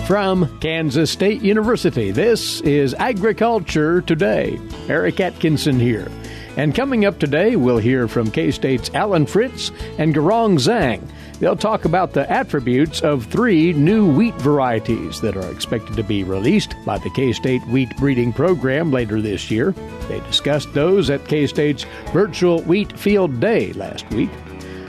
From Kansas State University, this is Agriculture Today. Eric Atkinson here. And coming up today, we'll hear from K-State's Allan, Fritz, and Guarong, Zhang. They'll talk about the attributes of 3 new wheat varieties that are expected to be released by the K-State Wheat Breeding Program later this year. They discussed those at K-State's Virtual Wheat Field Day last week.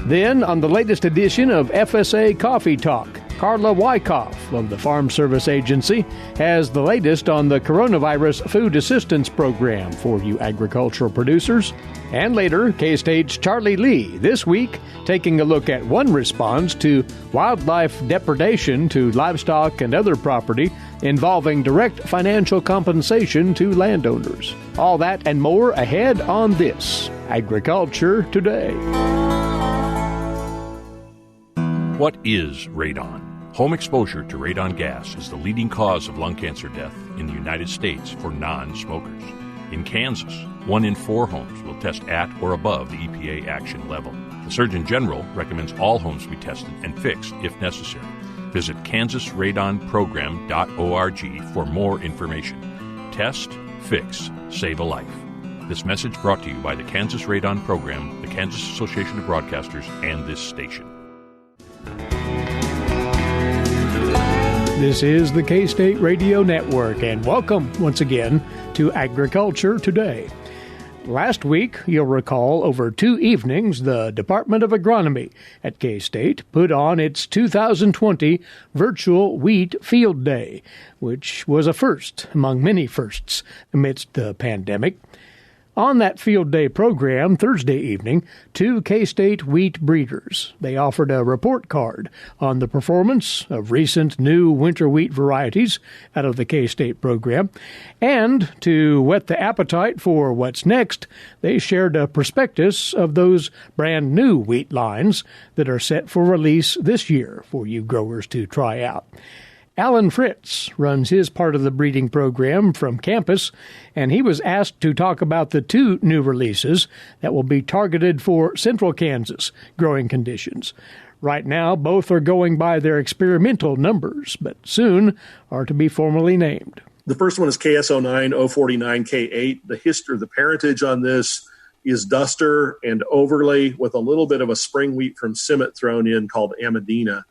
Then, on the latest edition of FSA Coffee Talk, Carla Wikoff of the Farm Service Agency has the latest on the Coronavirus Food Assistance Program for you agricultural producers. And later, K-State's Charlie Lee, this week, taking a look at one response to wildlife depredation to livestock and other property involving direct financial compensation to landowners. All that and more ahead on this Agriculture Today. What is radon? Home exposure to radon gas is the leading cause of lung cancer death in the United States for non-smokers. In Kansas, 1 in 4 homes will test at or above the EPA action level. The Surgeon General recommends all homes be tested and fixed if necessary. Visit kansasradonprogram.org for more information. Test, fix, save a life. This message brought to you by the Kansas Radon Program, the Kansas Association of Broadcasters, and this station. This is the K-State Radio Network, and welcome once again to Agriculture Today. Last week, you'll recall, over 2 evenings, the Department of Agronomy at K-State put on its 2020 Virtual Wheat Field Day, which was a first among many firsts amidst the pandemic. On that field day program, Thursday evening, 2 K-State wheat breeders. They offered a report card on the performance of recent new winter wheat varieties out of the K-State program. And to whet the appetite for what's next, they shared a prospectus of those brand new wheat lines that are set for release this year for you growers to try out. Allan Fritz runs his part of the breeding program from campus, and he was asked to talk about the 2 new releases that will be targeted for central Kansas growing conditions. Right now, both are going by their experimental numbers, but soon are to be formally named. The first one is KS09 049K8. The history, the parentage on this is Duster and Overlay with a little bit of a spring wheat from Simmet thrown in called Amadina.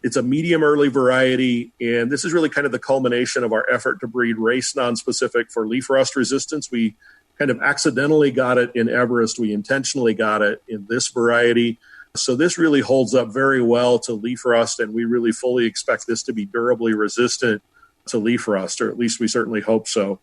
It's a medium early variety, and this is really kind of the culmination of our effort to breed race nonspecific for leaf rust resistance. We kind of accidentally got it in Everest. We intentionally got it in this variety. So this really holds up very well to leaf rust, and we really fully expect this to be durably resistant to leaf rust, or at least we certainly hope so.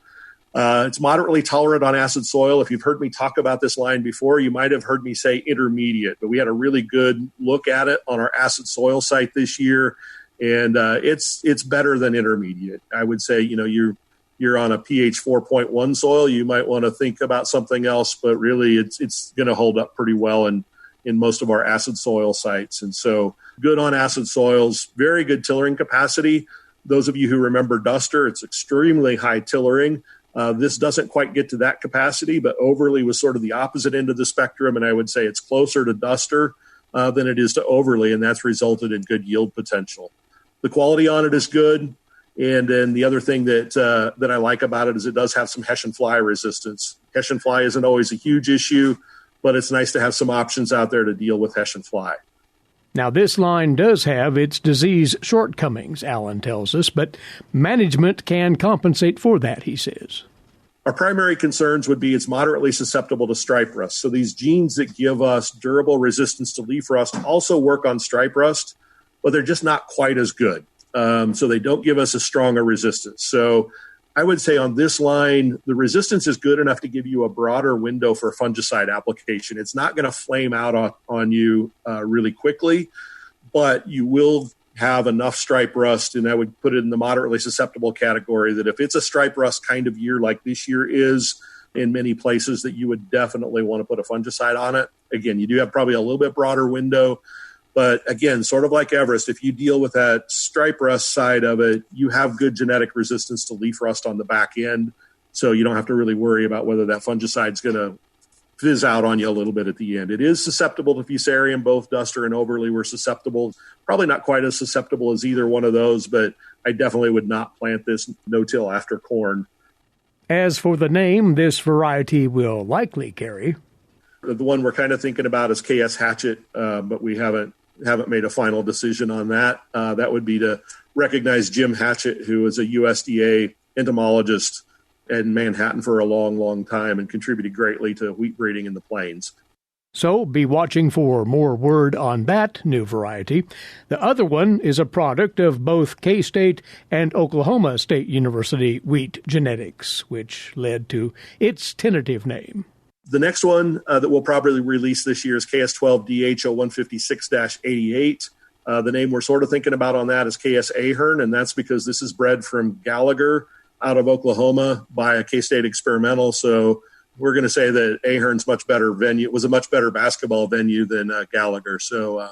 It's moderately tolerant on acid soil. If you've heard me talk about this line before, you might have heard me say intermediate, but we had a really good look at it on our acid soil site this year, and it's better than intermediate. I would say, you're on a pH 4.1 soil, you might want to think about something else, but really it's going to hold up pretty well in most of our acid soil sites. And so good on acid soils, very good tillering capacity. Those of you who remember Duster, it's extremely high tillering. This doesn't quite get to that capacity, but Overly was sort of the opposite end of the spectrum, and I would say it's closer to Duster than it is to Overly, and that's resulted in good yield potential. The quality on it is good, and then the other thing that I like about it is it does have some Hessian fly resistance. Hessian fly isn't always a huge issue, but it's nice to have some options out there to deal with Hessian fly. Now, this line does have its disease shortcomings, Allan tells us, but management can compensate for that, he says. Our primary concerns would be it's moderately susceptible to stripe rust. So these genes that give us durable resistance to leaf rust also work on stripe rust, but they're just not quite as good. So they don't give us as strong a resistance. So I would say on this line, the resistance is good enough to give you a broader window for fungicide application. It's not going to flame out on you really quickly, but you will have enough stripe rust, and I would put it in the moderately susceptible category, that if it's a stripe rust kind of year like this year is in many places, that you would definitely want to put a fungicide on it. Again, you do have probably a little bit broader window. But again, sort of like Everest, if you deal with that stripe rust side of it, you have good genetic resistance to leaf rust on the back end. So you don't have to really worry about whether that fungicide is going to fizz out on you a little bit at the end. It is susceptible to fusarium. Both Duster and Overly were susceptible. Probably not quite as susceptible as either one of those, but I definitely would not plant this no-till after corn. As for the name this variety will likely carry, the one we're kind of thinking about is KS Hatchet, but we haven't made a final decision on that. That would be to recognize Jim Hatchett, who is a USDA entomologist in Manhattan for a long, long time and contributed greatly to wheat breeding in the plains. So be watching for more word on that new variety. The other one is a product of both K-State and Oklahoma State University wheat genetics, which led to its tentative name. The next one that we'll probably release this year is KS12DH0156-88. The name we're sort of thinking about on that is KS Ahern, and that's because this is bred from Gallagher out of Oklahoma by a K-State experimental. So we're going to say that Ahern's much better venue, was a much better basketball venue than Gallagher. So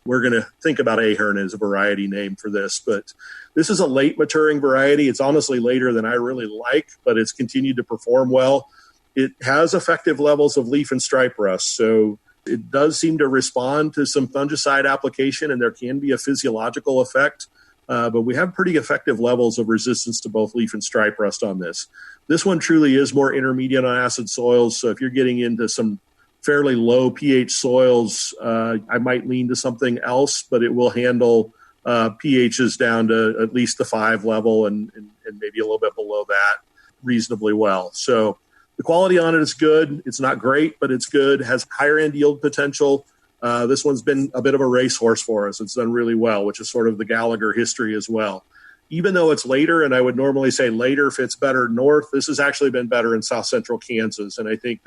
we're going to think about Ahern as a variety name for this. But this is a late maturing variety. It's honestly later than I really like, but it's continued to perform well. It has effective levels of leaf and stripe rust. So it does seem to respond to some fungicide application, and there can be a physiological effect. But we have pretty effective levels of resistance to both leaf and stripe rust on this. This one truly is more intermediate on acid soils. So if you're getting into some fairly low pH soils, I might lean to something else, but it will handle pHs down to at least the 5 level and maybe a little bit below that reasonably well. So the quality on it is good. It's not great, but it's good. Has higher end yield potential. This one's been a bit of a racehorse for us. It's done really well, which is sort of the Gallagher history as well. Even though it's later, and I would normally say later fits better north, this has actually been better in south central Kansas. And I think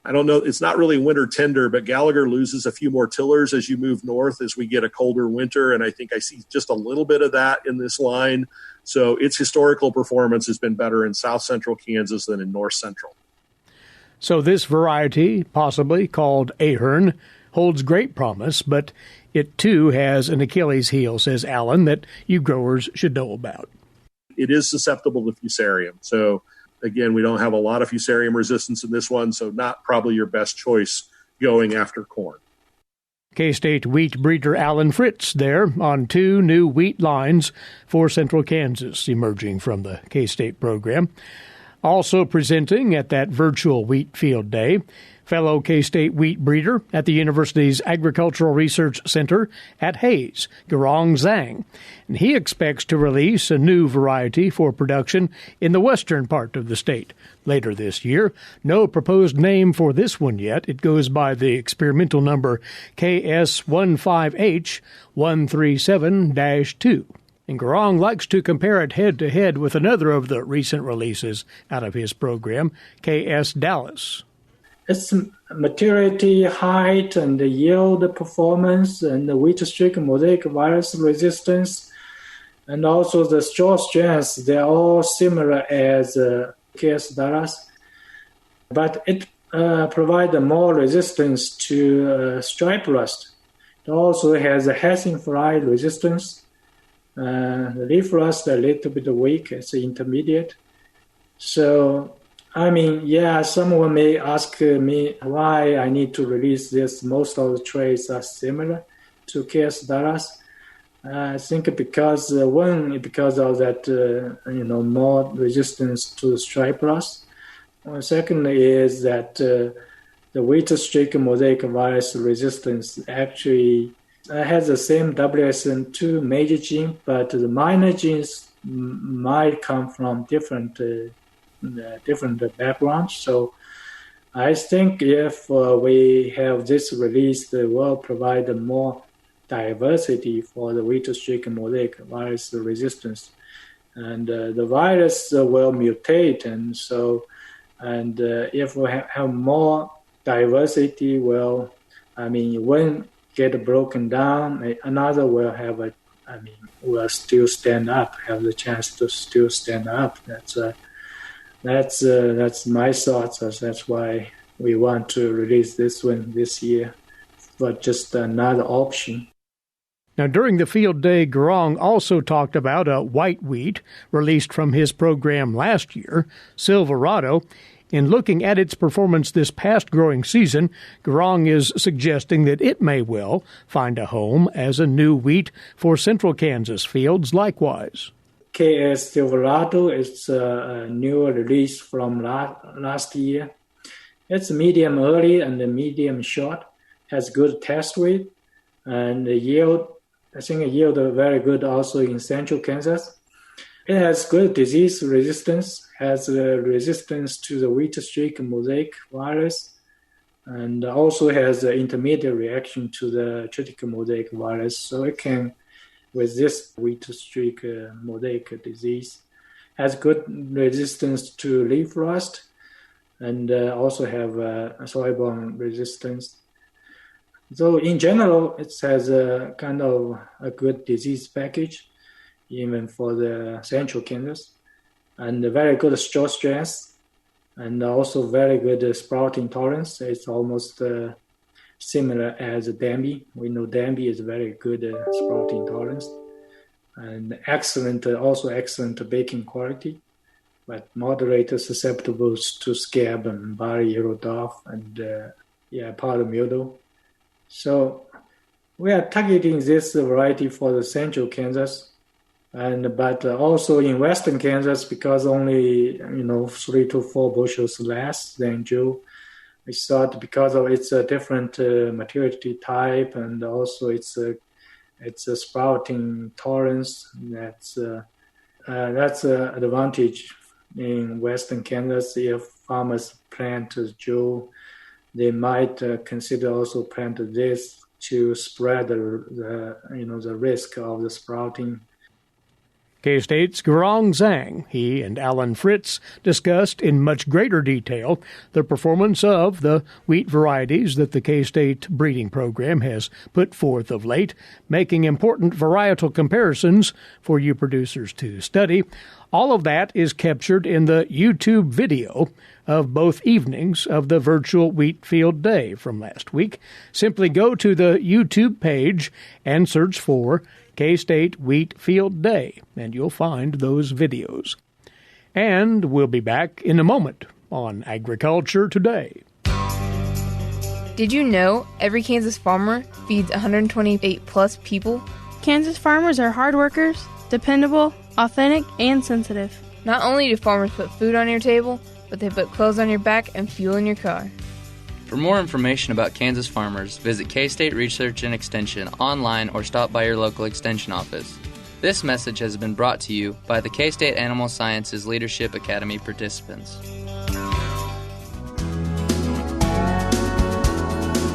I don't know, it's not really winter tender, but Gallagher loses a few more tillers as you move north as we get a colder winter. And I think I see just a little bit of that in this line. So its historical performance has been better in south central Kansas than in north central. So this variety, possibly called Ahern, holds great promise, but it too has an Achilles heel, says Allan, that you growers should know about. It is susceptible to fusarium. So again, we don't have a lot of fusarium resistance in this one, so not probably your best choice going after corn. K-State wheat breeder Allan Fritz there on 2 new wheat lines for central Kansas emerging from the K-State program. Also presenting at that virtual wheat field day, fellow K-State wheat breeder at the university's Agricultural Research Center at Hayes, Guarong Zhang. And he expects to release a new variety for production in the western part of the state later this year. No proposed name for this one yet. It goes by the experimental number KS15H137-2. And Guarong likes to compare it head-to-head with another of the recent releases out of his program, KS Dallas. Its maturity, height, and the yield performance, and the wheat streak mosaic virus resistance, and also the straw strengths, they're all similar as KS Dallas. But it provides more resistance to stripe rust. It also has a hessing fly resistance. The leaf rust a little bit weak, it's intermediate. So, someone may ask me why I need to release this. Most of the traits are similar to KS Dallas. I think because of that, more resistance to stripe rust. Second is that the wheat streak mosaic virus resistance actually has the same WSN2 major gene, but the minor genes might come from different backgrounds. So I think if we have this released, it will provide more diversity for the wheat streak mosaic virus resistance. And the virus will mutate, and if we have more diversity, when get broken down, another will have will still stand up, have the chance to still stand up. That's my thoughts. That's why we want to release this one this year, but just another option. Now, during the field day, Guarong also talked about a white wheat released from his program last year, Silverado. In looking at its performance this past growing season, Guarong is suggesting that it may well find a home as a new wheat for central Kansas fields likewise. KS Silverado is a new release from last year. It's medium early and medium short, has good test weight, and the yield, I think the yield are very good also in central Kansas. It has good disease resistance, has resistance to the wheat streak mosaic virus, and also has an intermediate reaction to the triticum mosaic virus, so it can resist wheat streak mosaic disease. Has good resistance to leaf rust, and also have soil-borne resistance. So in general, it has a kind of a good disease package, even for the central Kansas, and a very good straw strength, and also very good sprouting tolerance. It's almost similar as Danby. We know Danby is very good sprouting tolerance, and also excellent baking quality, but moderate susceptible to scab and barley yellow dwarf and powder mildew. So we are targeting this variety for the central Kansas, but also in western Kansas, because only 3 to 4 bushels less than Joe. We thought because of its different maturity type and also its sprouting tolerance, that's an advantage in western Kansas. If farmers plant Joe, they might consider also plant this to spread the risk of the sprouting. K-State's Guarong Zhang, he and Allan Fritz discussed in much greater detail the performance of the wheat varieties that the K-State breeding program has put forth of late, making important varietal comparisons for you producers to study. All of that is captured in the YouTube video of both evenings of the virtual wheat field day from last week. Simply go to the YouTube page and search for K-State Wheat Field Day, and you'll find those videos. And we'll be back in a moment on Agriculture Today. Did you know every Kansas farmer feeds 128-plus people? Kansas farmers are hard workers, dependable, authentic, and sensitive. Not only do farmers put food on your table, but they put clothes on your back and fuel in your car. For more information about Kansas farmers, visit K-State Research and Extension online or stop by your local Extension office. This message has been brought to you by the K-State Animal Sciences Leadership Academy participants.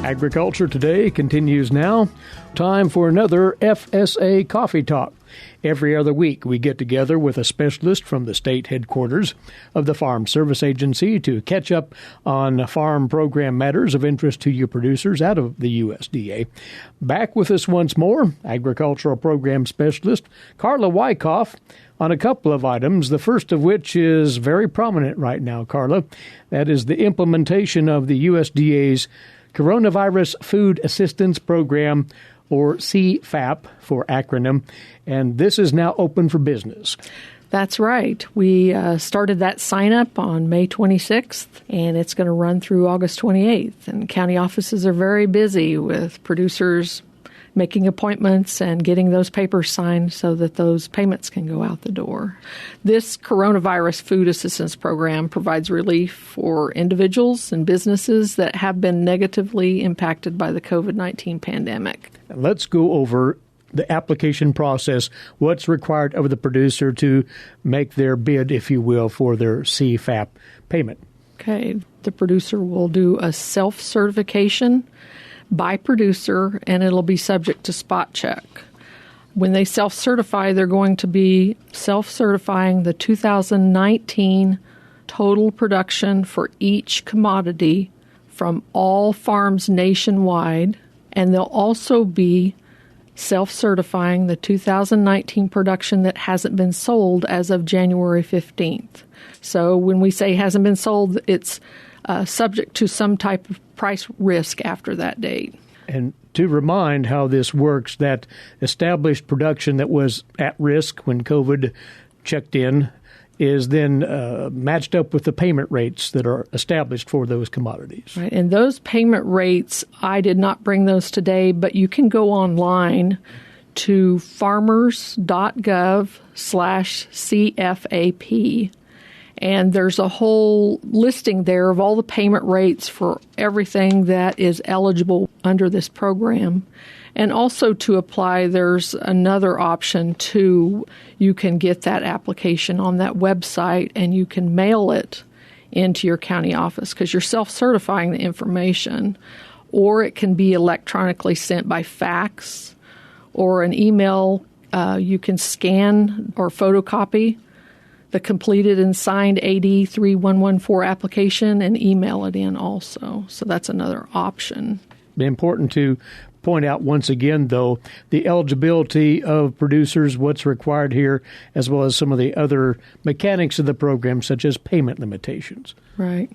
Agriculture Today continues now. Time for another FSA Coffee Talk. Every other week, we get together with a specialist from the state headquarters of the Farm Service Agency to catch up on farm program matters of interest to you producers out of the USDA. Back with us once more, Agricultural Program Specialist Carla Wikoff on a couple of items, the first of which is very prominent right now, Carla. That is the implementation of the USDA's Coronavirus Food Assistance Program, or CFAP for acronym, and this is now open for business. That's right. We started that sign-up on May 26th, and it's going to run through August 28th. And county offices are very busy with producers making appointments and getting those papers signed so that those payments can go out the door. This Coronavirus Food Assistance Program provides relief for individuals and businesses that have been negatively impacted by the COVID-19 pandemic. Let's go over the application process, what's required of the producer to make their bid, if you will, for their CFAP payment. Okay. The producer will do a self-certification by producer, and it'll be subject to spot check. When they self-certify, they're going to be self-certifying the 2019 total production for each commodity from all farms nationwide, and they'll also be self-certifying the 2019 production that hasn't been sold as of January 15th. So when we say hasn't been sold, it's subject to some type of price risk after that date. And to remind how this works, that established production that was at risk when COVID checked in is then matched up with the payment rates that are established for those commodities. Right, and those payment rates, I did not bring those today, but you can go online to farmers.gov/CFAP, and there's a whole listing there of all the payment rates for everything that is eligible under this program. And also to apply, there's another option too. You can get that application on that website and you can mail it into your county office because you're self-certifying the information, or it can be electronically sent by fax or an email. You can scan or photocopy the completed and signed AD 3114 application and email it in also. So that's another option. Important to point out once again, though, the eligibility of producers, what's required here, as well as some of the other mechanics of the program, such as payment limitations. Right.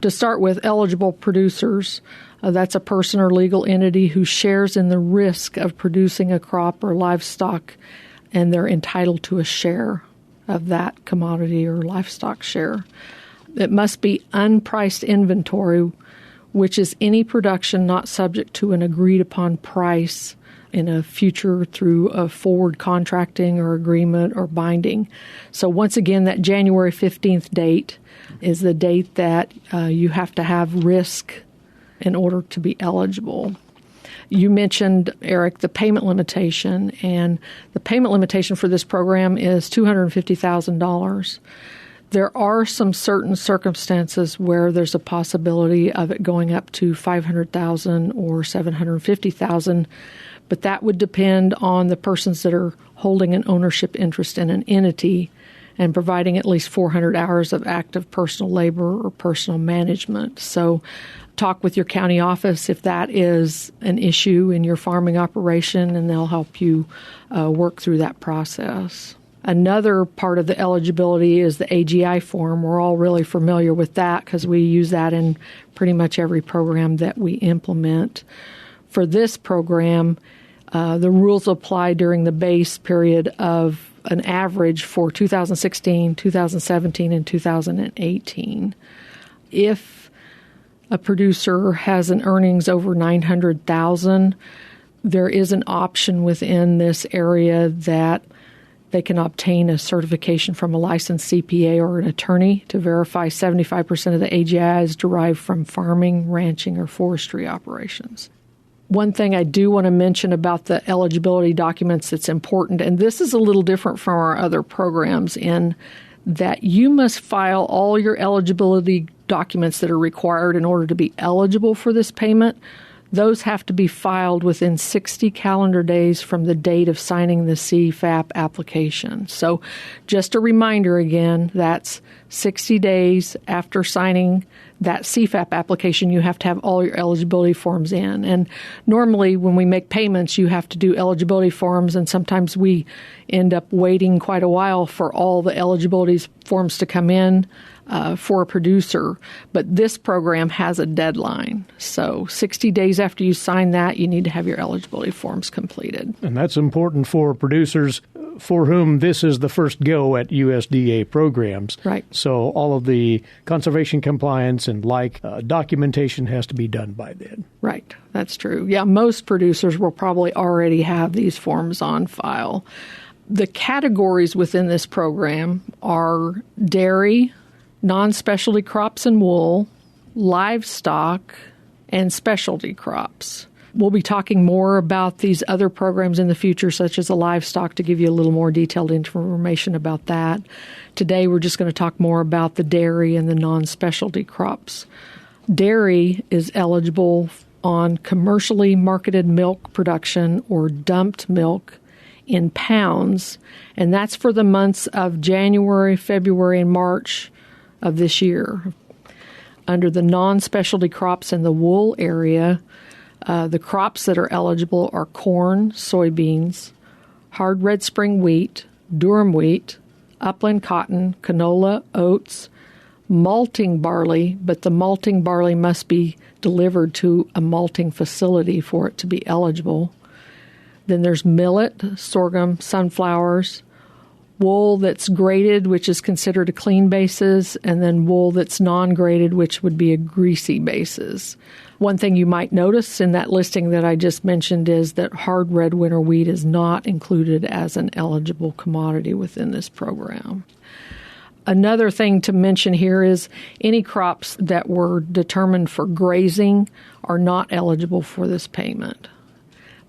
To start with, eligible producers, that's a person or legal entity who shares in the risk of producing a crop or livestock, and they're entitled to a share of that commodity or livestock share. It must be unpriced inventory, which is any production not subject to an agreed-upon price in a future through a forward contracting or agreement or binding. So once again, that January 15th date is the date that you have to have risk in order to be eligible. You mentioned, Eric, the payment limitation, and the payment limitation for this program is $250,000. There are some certain circumstances where there's a possibility of it going up to $500,000 or $750,000, but that would depend on the persons that are holding an ownership interest in an entity and providing at least 400 hours of active personal labor or personal management. So talk with your county office if that is an issue in your farming operation, and they'll help you work through that process. Another part of the eligibility is the AGI form. We're all really familiar with that because we use that in pretty much every program that we implement. For this program, the rules apply during the base period of an average for 2016, 2017, and 2018. If a producer has an earnings over $900,000, there is an option within this area that they can obtain a certification from a licensed CPA or an attorney to verify 75% of the AGI is derived from farming, ranching, or forestry operations. One thing I do want to mention about the eligibility documents that's important, and this is a little different from our other programs in that you must file all your eligibility documents that are required in order to be eligible for this payment. Those have to be filed within 60 calendar days from the date of signing the CFAP application. So just a reminder again, that's 60 days after signing that CFAP application, you have to have all your eligibility forms in. And normally when we make payments, you have to do eligibility forms, and sometimes we end up waiting quite a while for all the eligibility forms to come in for a producer. But this program has a deadline. So 60 days after you sign that, you need to have your eligibility forms completed. And that's important for producers for whom this is the first go at USDA programs. Right. So all of the conservation compliance and documentation has to be done by then. Right. That's true. Yeah, most producers will probably already have these forms on file. The categories within this program are dairy, non-specialty crops and wool, livestock, and specialty crops. We'll be talking more about these other programs in the future, such as the livestock, to give you a little more detailed information about that. Today, we're just going to talk more about the dairy and the non-specialty crops. Dairy is eligible on commercially marketed milk production or dumped milk in pounds, and that's for the months of January, February, and March of this year. Under the non-specialty crops in the wool area, the crops that are eligible are corn, soybeans, hard red spring wheat, durum wheat, upland cotton, canola, oats, malting barley, but the malting barley must be delivered to a malting facility for it to be eligible. Then there's millet, sorghum, sunflowers, wool that's graded, which is considered a clean basis, and then wool that's non-graded, which would be a greasy basis. One thing you might notice in that listing that I just mentioned is that hard red winter wheat is not included as an eligible commodity within this program. Another thing to mention here is any crops that were determined for grazing are not eligible for this payment.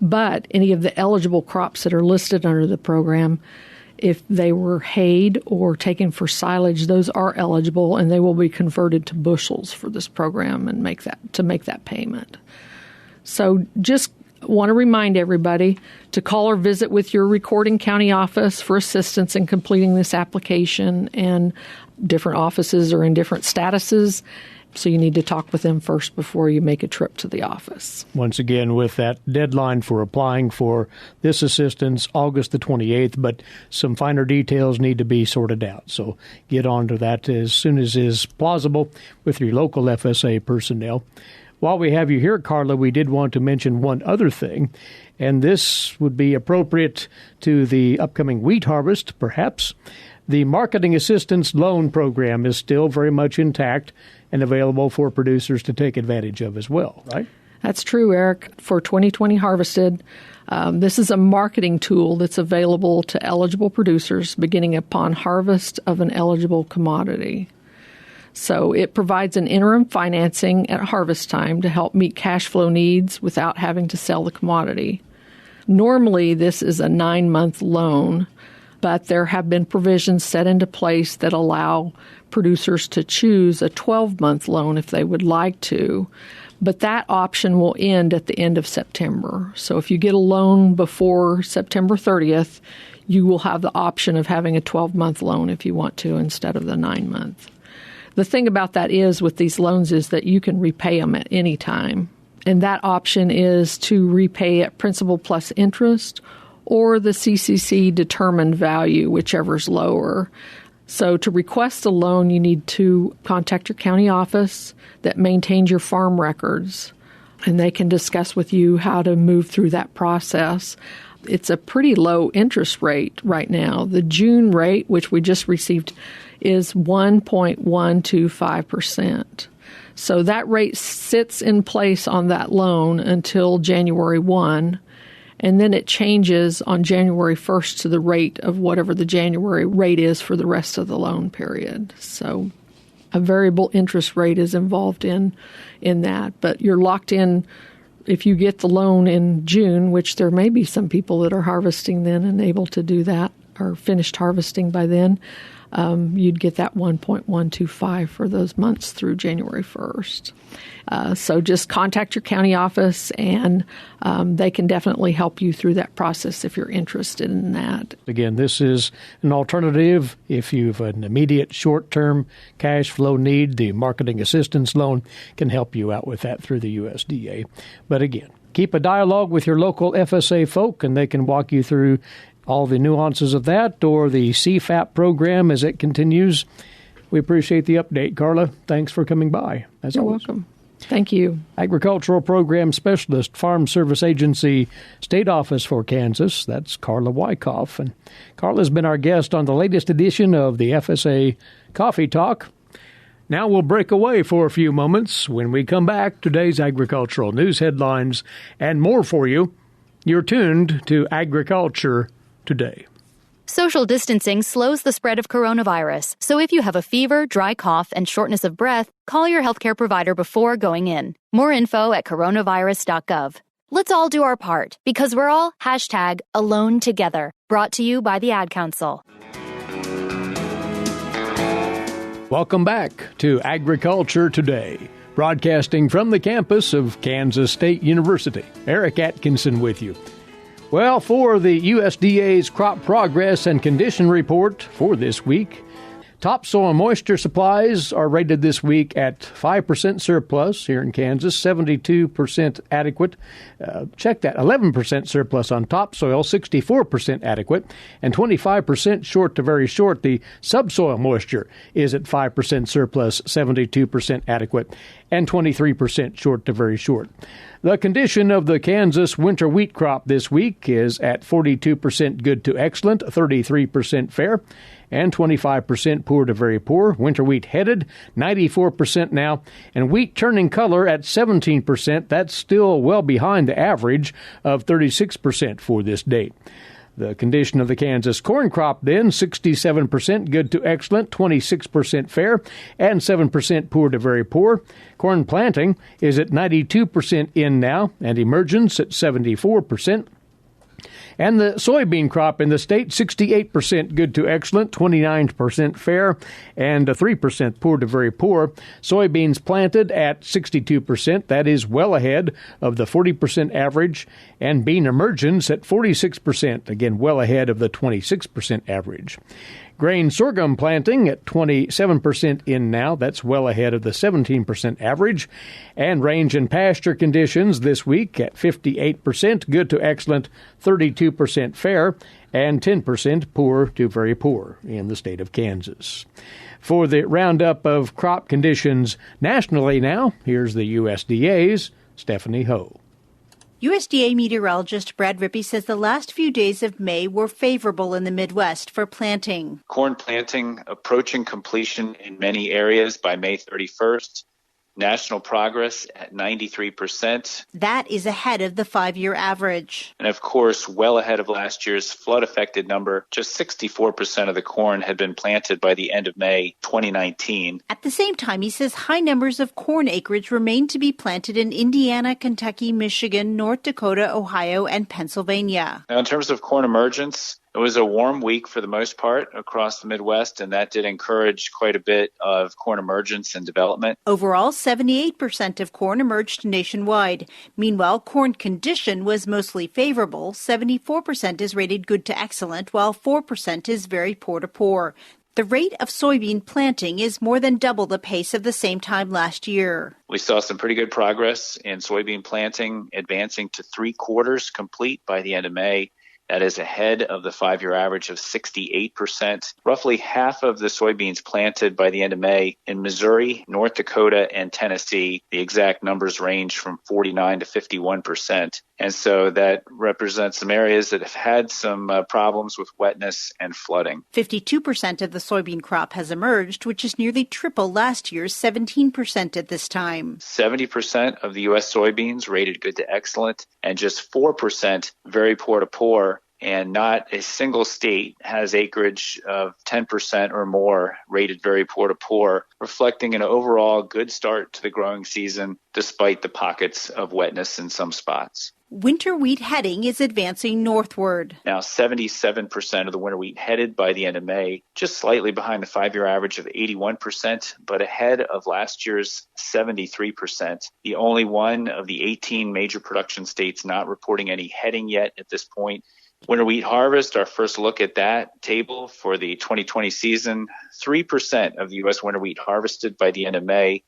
But any of the eligible crops that are listed under the program, if they were hayed or taken for silage, those are eligible, and they will be converted to bushels for this program and make that payment. So just want to remind everybody to call or visit with your recording county office for assistance in completing this application, and different offices are in different statuses, so you need to talk with them first before you make a trip to the office. Once again, with that deadline for applying for this assistance, August the 28th, but some finer details need to be sorted out. So get on to that as soon as is plausible with your local FSA personnel. While we have you here, Carla, we did want to mention one other thing, and this would be appropriate to the upcoming wheat harvest, perhaps. The Marketing Assistance Loan Program is still very much intact and available for producers to take advantage of as well, right? That's true, Eric. For 2020 harvested, this is a marketing tool that's available to eligible producers beginning upon harvest of an eligible commodity. So it provides an interim financing at harvest time to help meet cash flow needs without having to sell the commodity. Normally, this is a 9-month loan, but there have been provisions set into place that allow producers to choose a 12-month loan if they would like to. But that option will end at the end of September. So if you get a loan before September 30th, you will have the option of having a 12-month loan if you want to instead of the 9-month. The thing about that is with these loans is that you can repay them at any time. And that option is to repay at principal plus interest or the CCC determined value, whichever's lower. So to request a loan, you need to contact your county office that maintains your farm records, and they can discuss with you how to move through that process. It's a pretty low interest rate right now. The June rate, which we just received, is 1.125%. So that rate sits in place on that loan until January 1, and then it changes on January 1st to the rate of whatever the January rate is for the rest of the loan period. So a variable interest rate is involved in that, but you're locked in. If you get the loan in June, which there may be some people that are harvesting then and able to do that or finished harvesting by then, you'd get that 1.125 for those months through January 1st. So just contact your county office, and they can definitely help you through that process if you're interested in that. Again, this is an alternative. If you have an immediate short-term cash flow need, the Marketing Assistance Loan can help you out with that through the USDA. But again, keep a dialogue with your local FSA folk, and they can walk you through all the nuances of that, or the CFAP program as it continues. We appreciate the update, Carla. Thanks for coming by. You're welcome. Thank you. Agricultural Program Specialist, Farm Service Agency, State Office for Kansas. That's Carla Wikoff. And Carla's been our guest on the latest edition of the FSA Coffee Talk. Now we'll break away for a few moments. When we come back, today's agricultural news headlines and more for you. You're tuned to Agriculture Today. Social distancing slows the spread of coronavirus, so if you have a fever, dry cough, and shortness of breath, call your healthcare provider before going in. More info at coronavirus.gov. Let's all do our part, because we're all #AloneTogether. Brought to you by the Ad Council. Welcome back to Agriculture Today, broadcasting from the campus of Kansas State University. Eric Atkinson with you. Well, for the USDA's Crop Progress and Condition Report for this week, Topsoil moisture supplies are rated this week at 5% surplus here in Kansas, 72% adequate. Check that, 11% surplus on topsoil, 64% adequate, and 25% short to very short. The subsoil moisture is at 5% surplus, 72% adequate, and 23% short to very short. The condition of the Kansas winter wheat crop this week is at 42% good to excellent, 33% fair, and 25% poor to very poor. Winter wheat headed, 94% now, and wheat turning color at 17%. That's still well behind the average of 36% for this date. The condition of the Kansas corn crop then, 67% good to excellent, 26% fair, and 7% poor to very poor. Corn planting is at 92% in now, and emergence at 74%. And the soybean crop in the state, 68% good to excellent, 29% fair, and 3% poor to very poor. Soybeans planted at 62%. That is well ahead of the 40% average. And bean emergence at 46%. Again, well ahead of the 26% average. Grain sorghum planting at 27% in now. That's well ahead of the 17% average. And range and pasture conditions this week at 58% good to excellent, 32% fair, and 10% poor to very poor in the state of Kansas. For the roundup of crop conditions nationally now, here's the USDA's Stephanie Ho. USDA meteorologist Brad Rippey says the last few days of May were favorable in the Midwest for planting. Corn planting approaching completion in many areas by May 31st. National progress at 93%. That is ahead of the 5-year average. And of course, well ahead of last year's flood-affected number. Just 64% of the corn had been planted by the end of May 2019. At the same time, he says high numbers of corn acreage remain to be planted in Indiana, Kentucky, Michigan, North Dakota, Ohio, and Pennsylvania. Now, in terms of corn emergence, it was a warm week for the most part across the Midwest, and that did encourage quite a bit of corn emergence and development. Overall, 78% of corn emerged nationwide. Meanwhile, corn condition was mostly favorable. 74% is rated good to excellent, while 4% is very poor to poor. The rate of soybean planting is more than double the pace of the same time last year. We saw some pretty good progress in soybean planting, advancing to 3/4 complete by the end of May. That is ahead of the 5-year average of 68%. Roughly half of the soybeans planted by the end of May in Missouri, North Dakota, and Tennessee. The exact numbers range from 49 to 51%. And so that represents some areas that have had some problems with wetness and flooding. 52% of the soybean crop has emerged, which is nearly triple last year's 17% at this time. 70% of the U.S. soybeans rated good to excellent, and just 4% very poor to poor. And not a single state has acreage of 10% or more rated very poor to poor, reflecting an overall good start to the growing season despite the pockets of wetness in some spots. Winter wheat heading is advancing northward. Now 77% of the winter wheat headed by the end of May, just slightly behind the 5-year average of 81%, but ahead of last year's 73%. The only one of the 18 major production states not reporting any heading yet at this point. Winter wheat harvest, our first look at that table for the 2020 season, 3% of the U.S. winter wheat harvested by the end of May.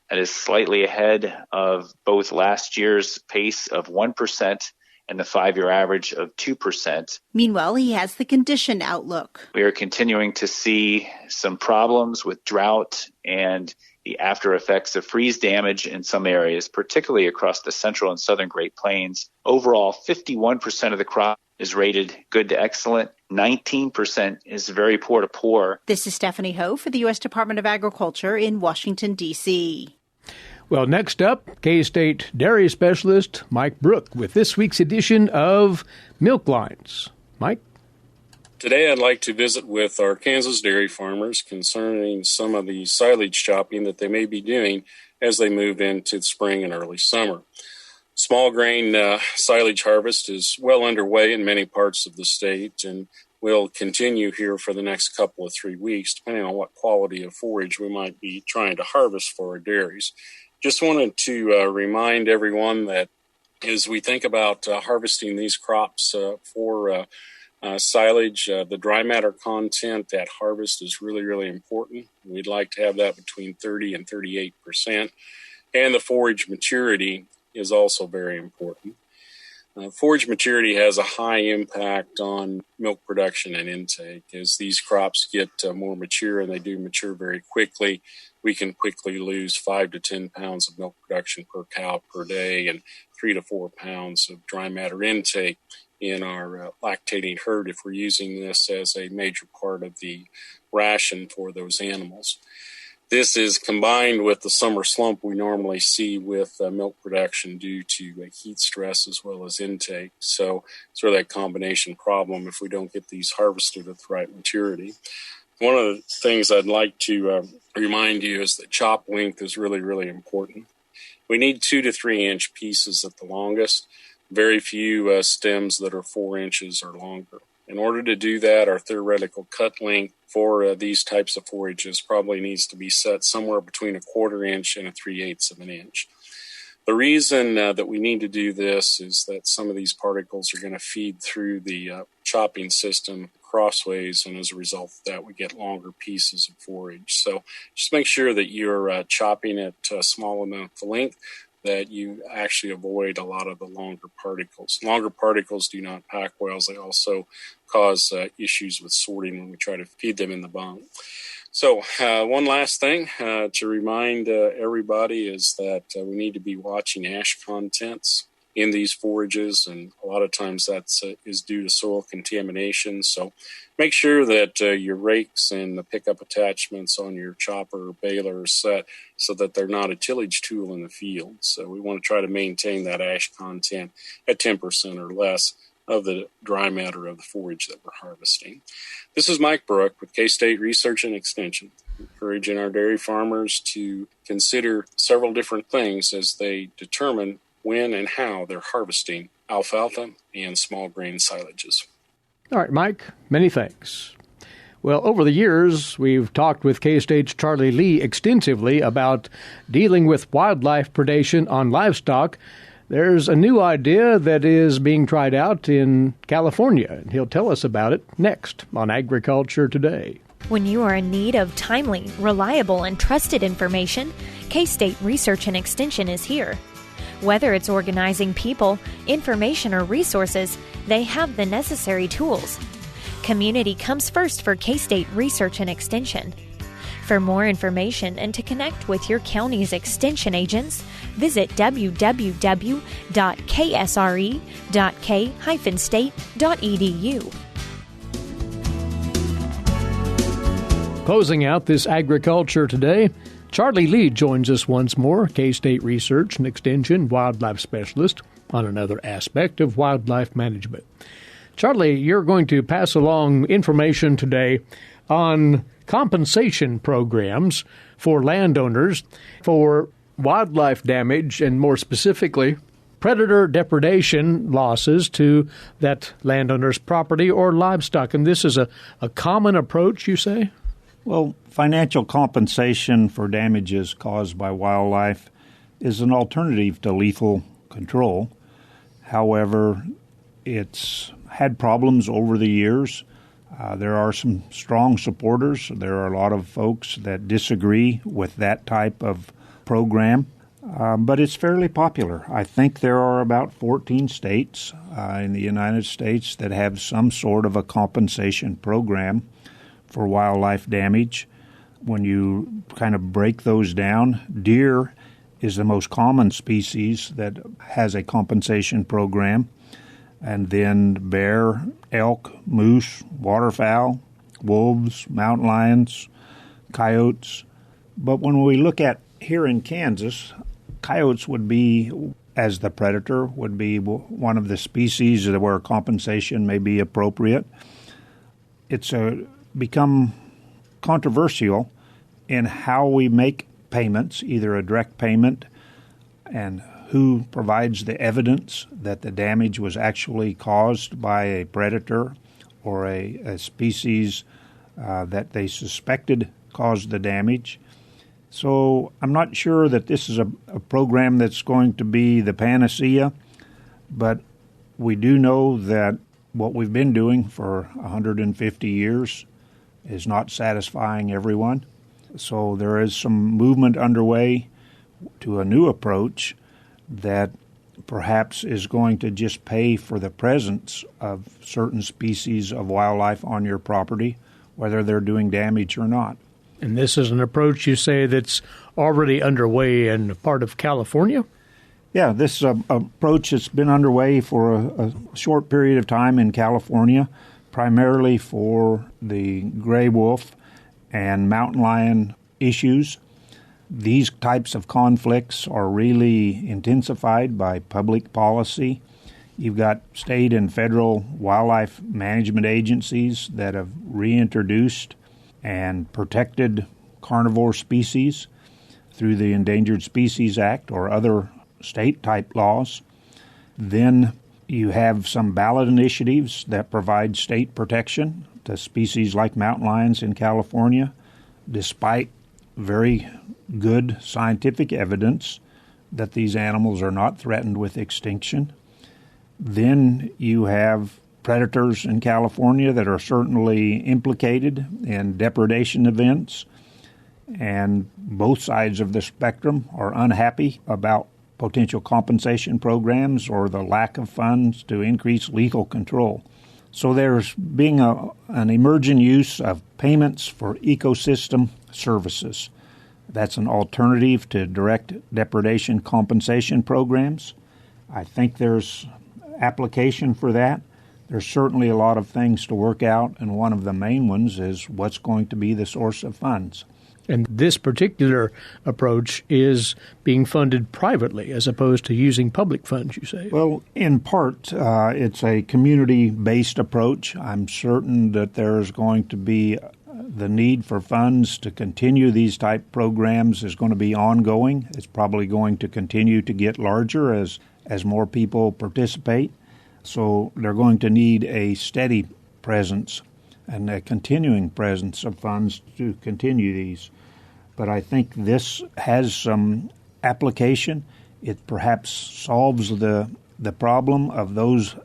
That is slightly ahead of both last year's pace of 1% and the 5-year average of 2%. Meanwhile, he has the condition outlook. We are continuing to see some problems with drought and the after effects of freeze damage in some areas, particularly across the central and southern Great Plains. Overall, 51% of the crop is rated good to excellent. 19% is very poor to poor. This is Stephanie Ho for the U.S. Department of Agriculture in Washington, D.C. Well, next up, K-State dairy specialist Mike Brook with this week's edition of Milk Lines. Mike? Today I'd like to visit with our Kansas dairy farmers concerning some of the silage chopping that they may be doing as they move into the spring and early summer. Small grain silage harvest is well underway in many parts of the state and will continue here for the next couple of 3 weeks, depending on what quality of forage we might be trying to harvest for our dairies. Just wanted to remind everyone that as we think about harvesting these crops for Silage, the dry matter content at harvest is really, really important. We'd like to have that between 30 and 38%. And the forage maturity is also very important. Forage maturity has a high impact on milk production and intake. As these crops get more mature, and they do mature very quickly, we can quickly lose 5 to 10 pounds of milk production per cow per day and 3 to 4 pounds of dry matter intake in our lactating herd if we're using this as a major part of the ration for those animals. This is combined with the summer slump we normally see with milk production due to heat stress as well as intake. So it's really a combination problem if we don't get these harvested at the right maturity. One of the things I'd like to remind you is that chop length is really, really important. We need 2 to 3 inch pieces at the longest. Very few stems that are 4 inches or longer. In order to do that, our theoretical cut length for these types of forages probably needs to be set somewhere between a 1/4 inch and a 3/8 of an inch. The reason that we need to do this is that some of these particles are going to feed through the chopping system crossways, and as a result of that, we get longer pieces of forage. So just make sure that you're chopping at small enough length that you actually avoid a lot of the longer particles. Longer particles do not pack well. They also cause issues with sorting when we try to feed them in the bung. So one last thing to remind everybody is that we need to be watching ash contents in these forages, and a lot of times that is due to soil contamination. So make sure that your rakes and the pickup attachments on your chopper or baler are set so that they're not a tillage tool in the field. So we want to try to maintain that ash content at 10% or less of the dry matter of the forage that we're harvesting. This is Mike Brook with K-State Research and Extension, encouraging our dairy farmers to consider several different things as they determine when and how they're harvesting alfalfa and small grain silages. All right, Mike, many thanks. Well, over the years, we've talked with K-State's Charlie Lee extensively about dealing with wildlife predation on livestock. There's a new idea that is being tried out in California, and he'll tell us about it next on Agriculture Today. When you are in need of timely, reliable, and trusted information, K-State Research and Extension is here. Whether it's organizing people, information, or resources, they have the necessary tools. Community comes first for K-State Research and Extension. For more information and to connect with your county's extension agents, visit www.ksre.k-state.edu. Closing out this Agriculture Today, Charlie Lee joins us once more, K-State Research and Extension Wildlife Specialist, on another aspect of wildlife management. Charlie, you're going to pass along information today on compensation programs for landowners for wildlife damage, and more specifically, predator depredation losses to that landowner's property or livestock. And this is a common approach, you say? Well, financial compensation for damages caused by wildlife is an alternative to lethal control. However, it's had problems over the years. There are some strong supporters. There are a lot of folks that disagree with that type of program, but it's fairly popular. I think there are about 14 states in the United States that have some sort of a compensation program for wildlife damage. When you kind of break those down, deer is the most common species that has a compensation program, and then bear, elk, moose, waterfowl, wolves, mountain lions, coyotes. But when we look at here in Kansas, coyotes would be, as the predator, would be one of the species where compensation may be appropriate. It's become controversial in how we make payments, either a direct payment and who provides the evidence that the damage was actually caused by a predator or a species that they suspected caused the damage. So I'm not sure that this is a program that's going to be the panacea, but we do know that what we've been doing for 150 years is not satisfying everyone. So there is some movement underway to a new approach that perhaps is going to just pay for the presence of certain species of wildlife on your property, whether they're doing damage or not. And this is an approach, you say, that's already underway in part of California? Yeah, this approach has been underway for a short period of time in California, primarily for the gray wolf and mountain lion issues. These types of conflicts are really intensified by public policy. You've got state and federal wildlife management agencies that have reintroduced and protected carnivore species through the Endangered Species Act or other state-type laws. Then you have some ballot initiatives that provide state protection to species like mountain lions in California, despite very good scientific evidence that these animals are not threatened with extinction. Then you have predators in California that are certainly implicated in depredation events, and both sides of the spectrum are unhappy about potential compensation programs or the lack of funds to increase lethal control. So there's being an emergent use of payments for ecosystem services. That's an alternative to direct depredation compensation programs. I think there's application for that. There's certainly a lot of things to work out, and one of the main ones is what's going to be the source of funds. And this particular approach is being funded privately as opposed to using public funds, you say? Well, in part, it's a community-based approach. I'm certain that there's going to be the need for funds to continue these type programs is going to be ongoing. It's probably going to continue to get larger as more people participate. So they're going to need a steady presence and a continuing presence of funds to continue these. But I think this has some application. It perhaps solves the problem of those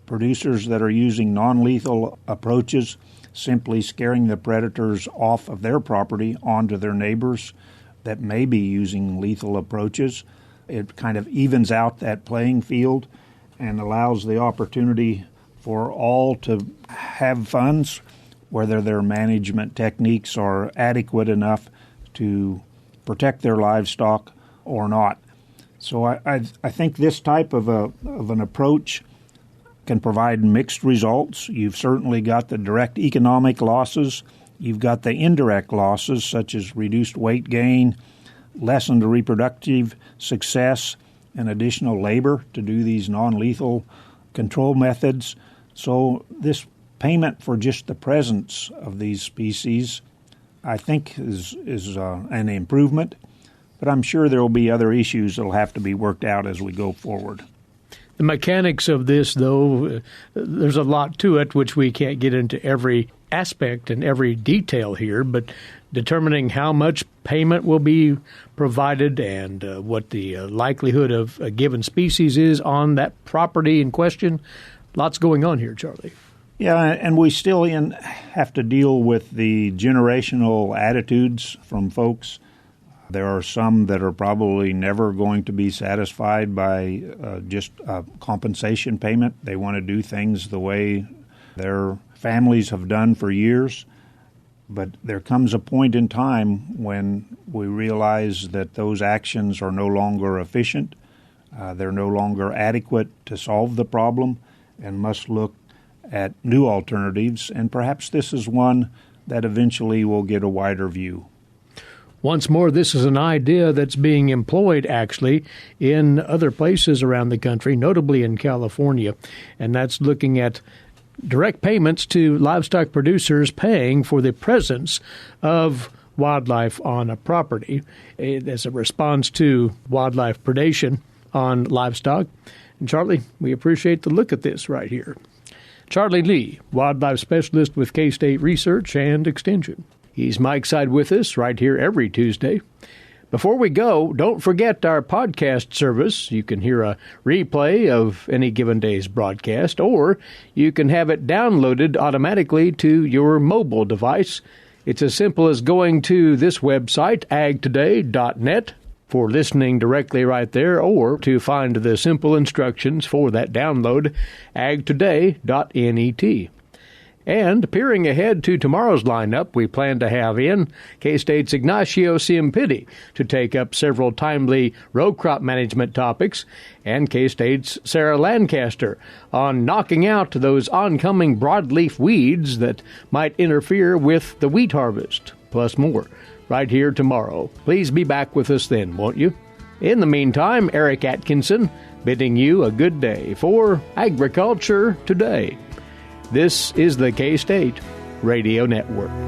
producers that are using non-lethal approaches, simply scaring the predators off of their property onto their neighbors that may be using lethal approaches. It kind of evens out that playing field and allows the opportunity for all to have funds, whether their management techniques are adequate enough to protect their livestock or not. So I think this type of an approach can provide mixed results. You've certainly got the direct economic losses. You've got the indirect losses, such as reduced weight gain, lessened reproductive success, and additional labor to do these non-lethal control methods. So this payment for just the presence of these species, I think, is an improvement, but I'm sure there will be other issues that will have to be worked out as we go forward. The mechanics of this, though, there's a lot to it, which we can't get into every aspect and every detail here, but determining how much payment will be provided and what the likelihood of a given species is on that property in question. Lots going on here, Charlie. Yeah, and we still have to deal with the generational attitudes from folks. There are some that are probably never going to be satisfied by just a compensation payment. They want to do things the way their families have done for years. But there comes a point in time when we realize that those actions are no longer efficient, they're no longer adequate to solve the problem, and must look at new alternatives. And perhaps this is one that eventually will get a wider view. Once more, this is an idea that's being employed, actually, in other places around the country, notably in California, and that's looking at direct payments to livestock producers paying for the presence of wildlife on a property as a response to wildlife predation on livestock. And Charlie, we appreciate the look at this right here. Charlie Lee, wildlife specialist with K-State Research and Extension. He's Mike's Side with us right here every Tuesday. Before we go, don't forget our podcast service. You can hear a replay of any given day's broadcast, or you can have it downloaded automatically to your mobile device. It's as simple as going to this website, agtoday.net, for listening directly right there, or to find the simple instructions for that download, agtoday.net. And peering ahead to tomorrow's lineup, we plan to have in K-State's Ignacio Ciampiti to take up several timely row crop management topics, and K-State's Sarah Lancaster on knocking out those oncoming broadleaf weeds that might interfere with the wheat harvest, plus more, right here tomorrow. Please be back with us then, won't you? In the meantime, Eric Atkinson bidding you a good day for Agriculture Today. This is the K-State Radio Network.